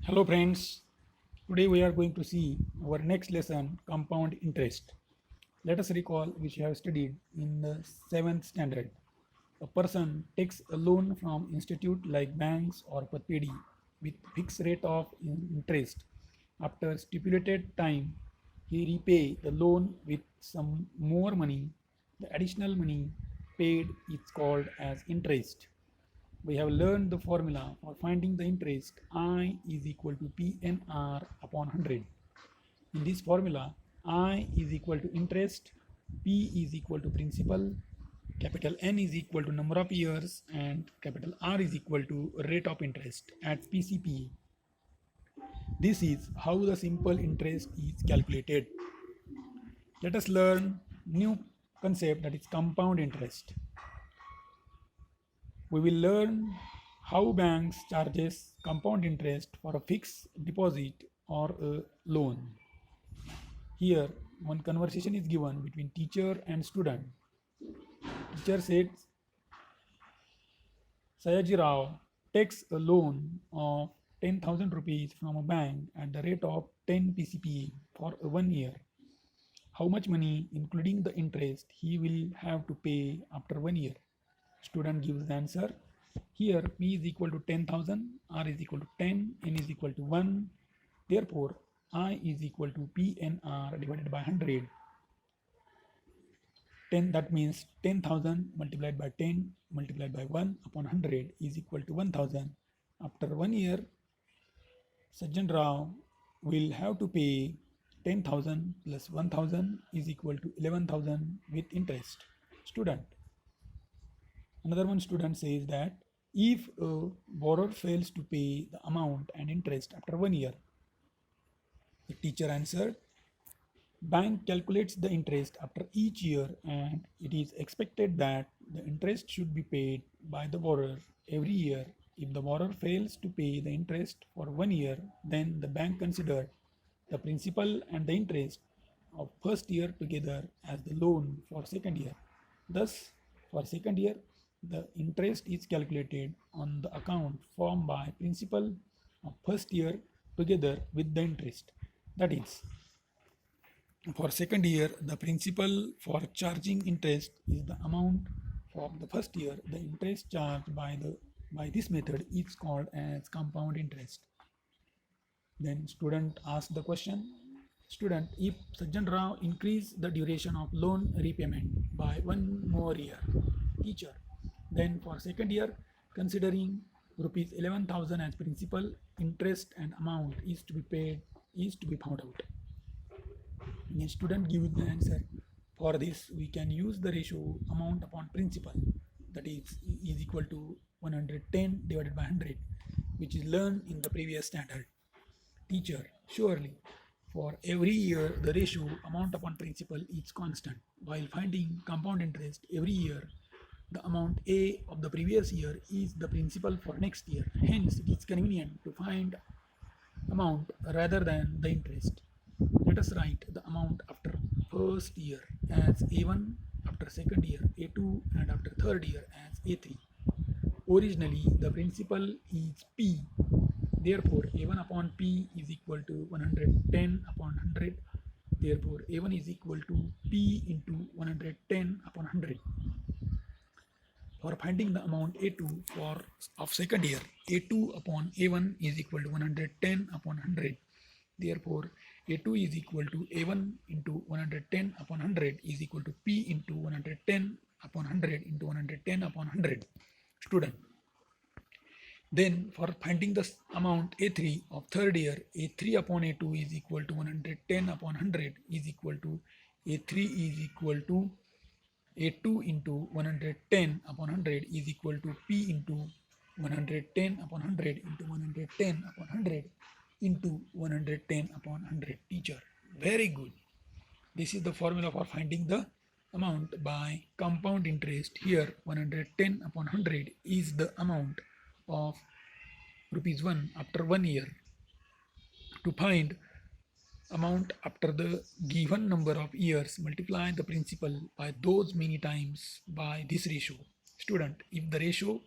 Hello friends, today we are going to see our next lesson, compound interest. Let us recall which we have studied in the 7th standard. A person takes a loan from institute like banks or PATPEDI with fixed rate of interest. After stipulated time, he repay the loan with some more money. The additional money paid is called as interest. We have learned the formula for finding the interest. I is equal to PNR upon 100. In this formula, I is equal to interest, P is equal to principal, capital N is equal to number of years, and capital R is equal to rate of interest at PCP. This is how the simple interest is calculated. Let us learn new concept, that is compound interest. We will learn how banks charges compound interest for a fixed deposit or a loan. Here one conversation is given between teacher and student. Teacher said Sayaji Rao takes a loan of 10,000 rupees from a bank at the rate of 10 PCPA for 1 year. How much money including the interest he will have to pay after 1 year? Student gives the answer. Here P is equal to 10,000, R is equal to 10, N is equal to 1. Therefore, I is equal to P and R divided by 100. 10, that means 10,000 multiplied by 10 multiplied by 1 upon 100 is equal to 1,000. After 1 year, Sajjan Rao will have to pay 10,000 plus 1,000 is equal to 11,000 with interest. Student. Another one student says that if a borrower fails to pay the amount and interest after 1 year, the teacher answered, bank calculates the interest after each year and it is expected that the interest should be paid by the borrower every year. If the borrower fails to pay the interest for 1 year, then the bank considered the principal and the interest of first year together as the loan for second year. Thus, for second year, the interest is calculated on the account formed by principal of first year together with the interest. That is, for second year, the principal for charging interest is the amount from the first year. The interest charged by this method is called as compound interest. Then student asks the question, student, if Sajjan Rao increase the duration of loan repayment by 1 more year, teacher, then for second year, considering rupees 11,000 as principal, interest and amount is to be paid, is to be found out. And student gives the answer. For this, we can use the ratio amount upon principal, that is equal to 110 divided by 100, which is learned in the previous standard. Teacher, surely for every year the ratio amount upon principal is constant. While finding compound interest every year, the amount A of the previous year is the principal for next year. Hence, it is convenient to find amount rather than the interest. Let us write the amount after first year as A1, after second year A2, and after third year as A3. Originally, the principal is P. Therefore, A1 upon P is equal to 110 upon 100. Therefore, A1 is equal to P into 110 upon 100. For finding the amount A2 of second year, A2 upon A1 is equal to 110 upon 100. Therefore, A2 is equal to A1 into 110 upon 100 is equal to P into 110 upon 100 into 110 upon 100. Student. Then for finding the amount A3 of third year, A3 upon A2 is equal to 110 upon 100 is equal to A3 is equal to A2 into 110 upon 100 is equal to P into 110 upon 100 into 110 upon 100 into 110 upon 100. Teacher, very good. This is the formula for finding the amount by compound interest. Here 110 upon 100 is the amount of rupees 1 after 1 year. To find amount after the given number of years, multiply the principal by those many times by this ratio. Student, if the ratio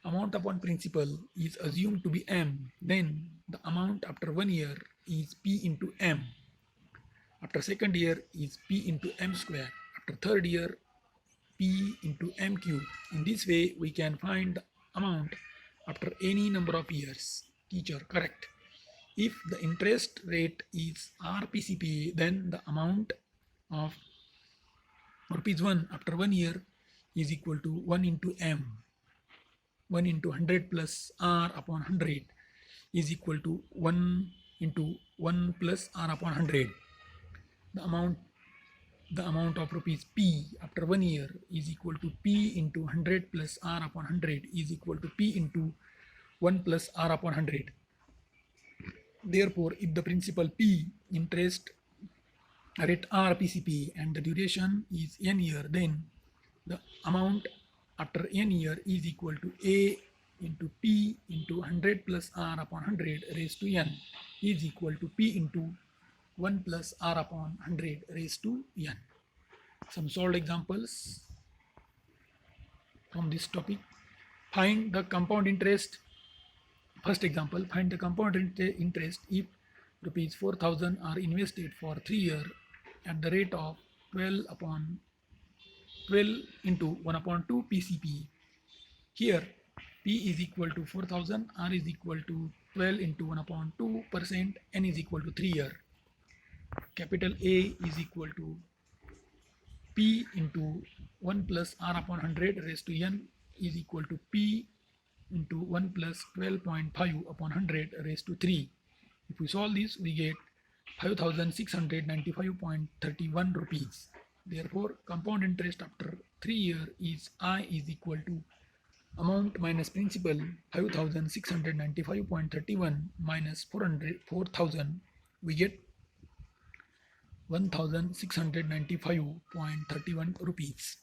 amount upon principal is assumed to be M, then the amount after 1 year is P into M. After second year is P into M square. After third year, P into M cube. In this way, we can find the amount after any number of years. Teacher, correct. If the interest rate is RPCP, then the amount of rupees 1 after 1 year is equal to 1 into M. 1 into 100 plus R upon 100 is equal to 1 into 1 plus R upon 100. The amount of rupees P after 1 year is equal to P into 100 plus R upon 100 is equal to P into 1 plus R upon 100. Therefore, if the principal P, interest rate R PCP, and the duration is n year, then the amount after n year is equal to A into P into 100 plus R upon 100 raised to n is equal to P into 1 plus R upon 100 raised to n. Some solved examples from this topic. Find the compound interest. First example, find the compound interest if rupees 4,000 are invested for 3 years at the rate of 12 into 1 upon 2 PCP. Here, P is equal to 4,000, R is equal to 12 into 1 upon 2%, N is equal to 3 years. Capital A is equal to P into 1 plus R upon 100 raised to N is equal to P into 1 plus 12.5 upon 100 raised to 3. If we solve this, we get 5,695.31 rupees. Therefore, compound interest after 3 years is I is equal to amount minus principal 5,695.31 minus 4,000. We get 1,695.31 rupees.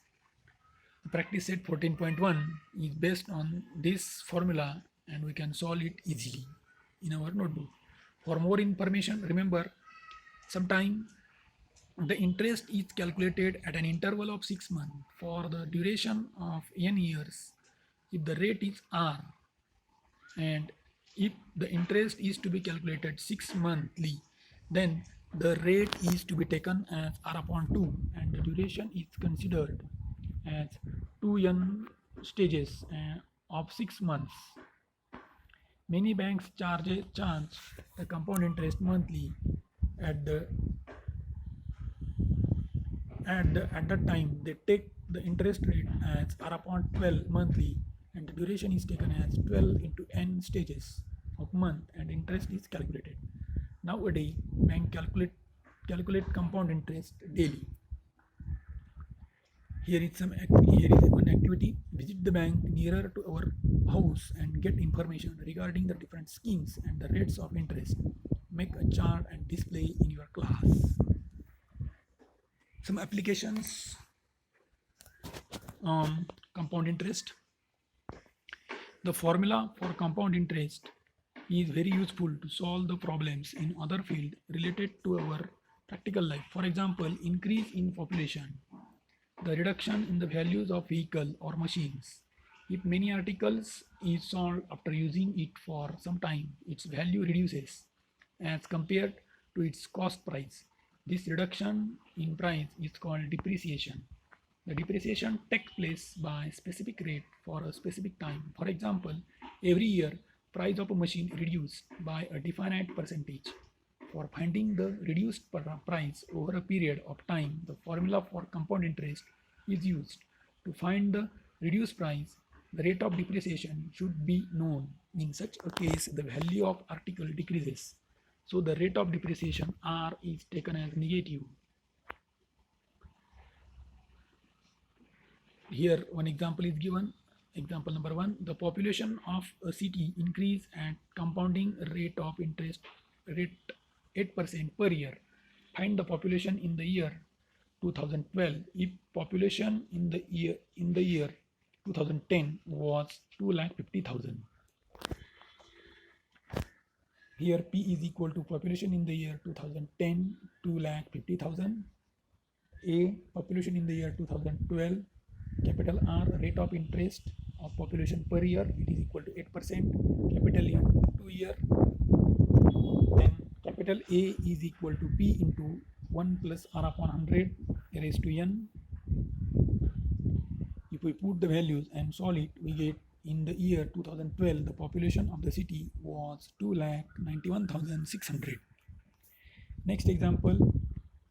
The practice set 14.1 is based on this formula and we can solve it easily in our notebook. For more information, remember, sometimes the interest is calculated at an interval of 6 months for the duration of n years. If the rate is R and if the interest is to be calculated 6 monthly, then the rate is to be taken as R upon 2 and the duration is considered as 2n stages of 6 months. Many banks charge the compound interest monthly at that time they take the interest rate as R upon 12 monthly and the duration is taken as 12 into n stages of month and interest is calculated. Nowadays, bank calculate compound interest daily. Here is one activity. Visit the bank nearer to our house and get information regarding the different schemes and the rates of interest. Make a chart and display in your class. Some applications on compound interest. The formula for compound interest is very useful to solve the problems in other fields related to our practical life. For example, increase in population, the reduction in the values of vehicle or machines. If many articles is sold after using it for some time, its value reduces as compared to its cost price. This reduction in price is called depreciation. The depreciation takes place by specific rate for a specific time. For example, every year price of a machine reduced by a definite percentage. For finding the reduced price over a period of time, the formula for compound interest is used. To find the reduced price, the rate of depreciation should be known. In such a case, the value of article decreases. So the rate of depreciation R is taken as negative. Here one example is given. Example number 1, the population of a city increase at compounding rate of interest rate 8% per year. Find the population in the year 2012 if population in the year 2010 was 250,000. Here P is equal to population in the year 2010 250,000, A population in the year 2012, capital R rate of interest of population per year, it is equal to 8%. Capital M 2 year, then capital A is equal to P into 1 plus R upon 100 raised to N. If we put the values and solve it, we get in the year 2012 the population of the city was 2,91,600. Next example,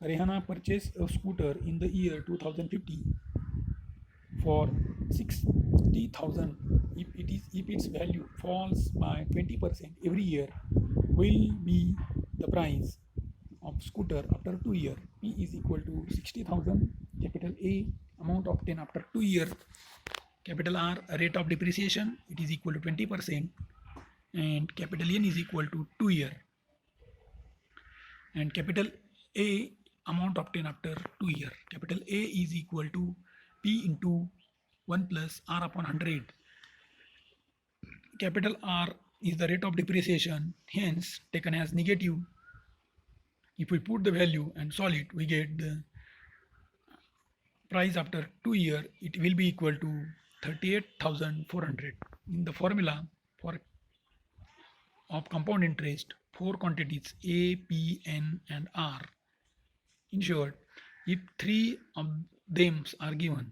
Rehana purchased a scooter in the year 2050 for 60,000. If its value falls by 20% every year, will be the price of scooter after 2 years. P is equal to 60,000. Capital A amount obtained after 2 years. Capital R rate of depreciation, it is equal to 20%, and capital N is equal to 2 years. And capital A amount obtained after 2 years. Capital A is equal to P into 1 plus R upon 100. Capital R is the rate of depreciation, hence taken as negative. If we put the value and solve it, we get the price after 2 years, it will be equal to 38,400. In the formula for of compound interest, 4 quantities A, P, N and R. In short, if 3 of them are given,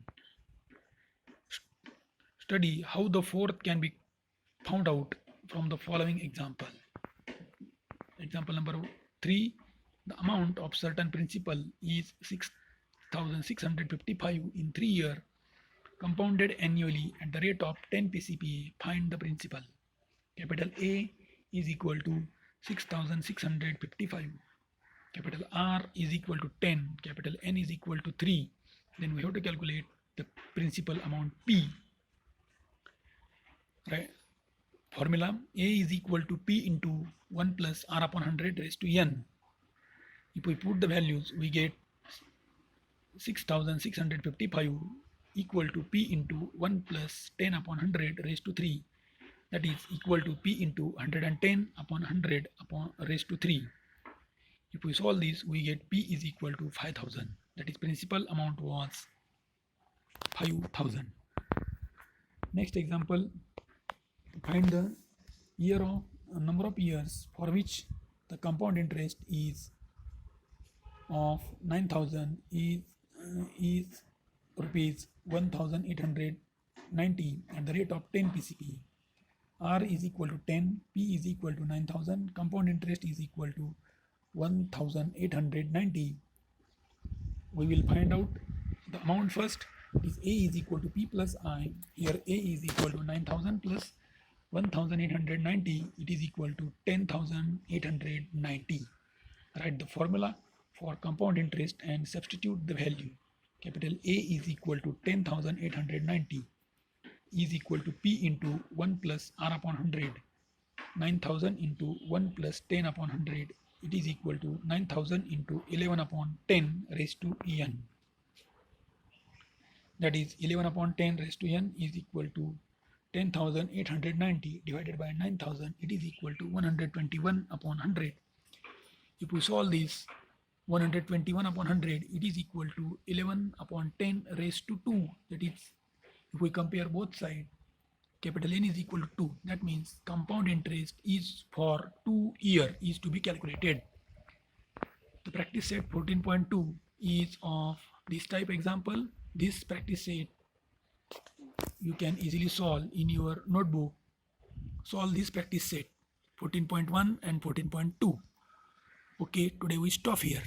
study how the fourth can be found out from the following example. Example number 3, the amount of certain principal is 6,655 in 3 years, compounded annually at the rate of 10 PCPA. Find the principal. Capital A is equal to 6,655. Capital R is equal to 10. Capital N is equal to 3. Then we have to calculate the principal amount P. Right? Formula A is equal to P into 1 plus R upon 100 raised to N. If we put the values, we get 6,655 equal to P into 1 plus 10 upon 100 raised to 3. That is equal to P into 110 upon 100 upon raised to 3. If we solve this, we get P is equal to 5,000. That is principal amount was 5,000. Next example, find the number of years for which the compound interest is of 9,000 is rupees 1,890 at the rate of 10 PCP. R is equal to 10, P is equal to 9,000, compound interest is equal to 1,890. We will find out the amount first. It is A is equal to P plus I. Here A is equal to 9,000 plus 1,890. It is equal to 10,890. Write the formula for compound interest and substitute the value. Capital A is equal to 10,890 is equal to P into 1 plus R upon 100. 9,000 into 1 plus 10 upon 100. It is equal to 9,000 into 11 upon 10 raised to N. That is 11 upon 10 raised to N is equal to 10,890 divided by 9,000. It is equal to 121 upon 100. If we solve this, 121 upon 100, it is equal to 11 upon 10 raised to 2. That is, if we compare both sides, capital N is equal to 2. That means compound interest is for 2 years is to be calculated. The practice set 14.2 is of this type example. This practice set you can easily solve in your notebook. Solve this practice set 14.1 and 14.2. Okay, today we stop here.